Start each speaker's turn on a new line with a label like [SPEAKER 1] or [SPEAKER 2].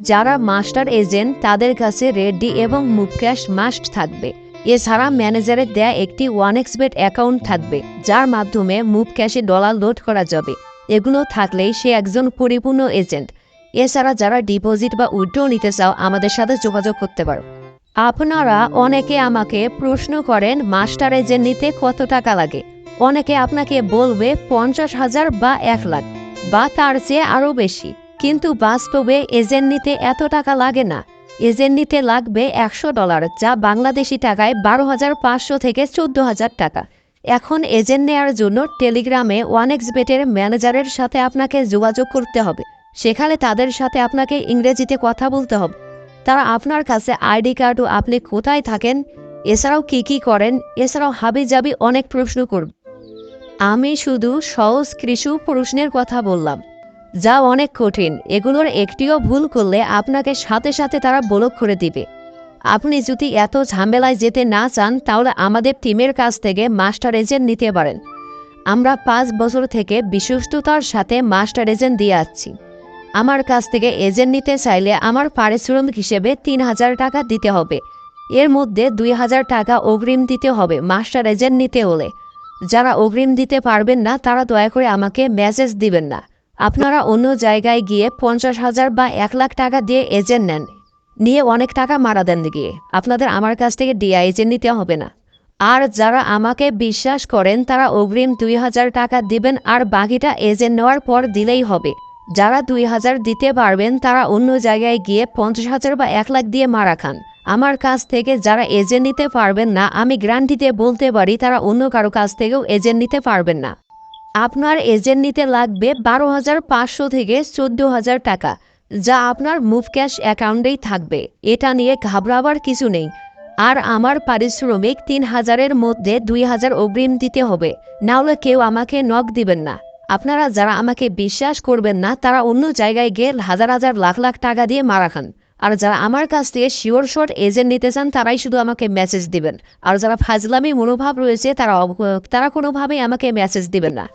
[SPEAKER 1] যারা master agent তাদের কাছে রেডি এবং মুভ ক্যাশ মাস্ট থাকবে। এছাড়া ম্যানেজারের দেয়া একটি 1xBet অ্যাকাউন্ট থাকবে, যার মাধ্যমে মুভ ক্যাশে ডলার লোড করা যাবে। এগুলো থাকলেই সে একজন পরিপূর্ণ এজেন্ট। এছাড়া যারা ডিপোজিট বা উইথড্র নিতে চাও আমাদের সাথে যোগাযোগ করতে পারো। আপনারা অনেকে আমাকে প্রশ্ন করেন মাস্টার এজেন্ট নিতে কত টাকা লাগে। অনেকে আপনাকে বলবে 50,000 বা 1 লাখ বা তার চেয়ে আরও বেশি, কিন্তু বাস্তবে এজেন্ট নিতে এত টাকা লাগে না। এজেন্ট নিতে লাগবে $100, যা বাংলাদেশি টাকায় 12,500 থেকে 14,000 টাকা। এখন এজেন্ট নেওয়ার জন্য টেলিগ্রামে 1xBet-এর ম্যানেজারের সাথে আপনাকে যোগাযোগ করতে হবে। সেখানে তাদের সাথে আপনাকে ইংরেজিতে কথা বলতে হবে। তারা আপনার কাছে আইডি কার্ড ও আপনি কোথায় থাকেন, এছাড়াও কি করেন, এছাড়াও হাবিজাবি অনেক প্রশ্ন করবে। আমি শুধু সহজ কিছু প্রশ্নের কথা বললাম, যা অনেক কঠিন। এগুলোর একটিও ভুল করলে আপনাকে সাথে সাথে তারা ব্লক করে দিবে। আপনি যদি এত ঝামেলায় যেতে না চান তাহলে আমাদের টিমের কাছ থেকে মাস্টার এজেন্ট নিতে পারেন। আমরা 5 বছর থেকে বিশ্বস্ততার সাথে মাস্টার এজেন্ট দিয়ে আসছি। আমার কাছ থেকে এজেন্ট নিতে চাইলে আমার পারিশ্রমিক হিসেবে 3,000 টাকা দিতে হবে। এর মধ্যে 2,000 টাকা অগ্রিম দিতে হবে মাস্টার এজেন্ট নিতে হলে। যারা অগ্রিম দিতে পারবেন না তারা দয়া করে আমাকে মেসেজ দিবেন না। আপনারা অন্য জায়গায় গিয়ে 50,000 বা 1 লাখ টাকা দিয়ে এজেন্ট নেন, নিয়ে অনেক টাকা মারা দেন গিয়ে। আপনাদের আমার কাছ থেকে ডিআই এজেন্ট নিতে হবে না। আর যারা আমাকে বিশ্বাস করেন তারা অগ্রিম 2,000 টাকা দিবেন, আর বাকিটা এজেন্ট নেওয়ার পর দিলেই হবে। যারা 2,000 দিতে পারবেন তারা অন্য জায়গায় গিয়ে 50,000 বা 1 লাখ দিয়ে মারা খান। আমার কাছ থেকে যারা এজেন্ট নিতে পারবেন না, আমি গ্যারান্টিতে বলতে পারি তারা অন্য কারো কাছ থেকেও এজেন্ট নিতে পারবেন না। আপনার এজেন্ট নিতে লাগবে 12,500 থেকে 14,000 টাকা, যা আপনার মুভ ক্যাশ অ্যাকাউন্টেই থাকবে। এটা নিয়ে ঘাবড়াবার কিছু নেই। আর আমার পারিশ্রমিক 3,000-এর মধ্যে 2,000 অগ্রিম দিতে হবে, নাহলে কেউ আমাকে নক দিবেন না। আপনারা যারা আমাকে বিশ্বাস করবেন না তারা অন্য জায়গায় গিয়ে হাজার হাজার লাখ লাখ টাকা দিয়ে মারা খান। আর যারা আমার কাছ থেকে শিওর শট এজেন্ট নিতে চান তারাই শুধু আমাকে মেসেজ দিবেন। আর যারা ফাজলামি মনোভাব রয়েছে তারা কোনোভাবেই আমাকে মেসেজ দিবেন না।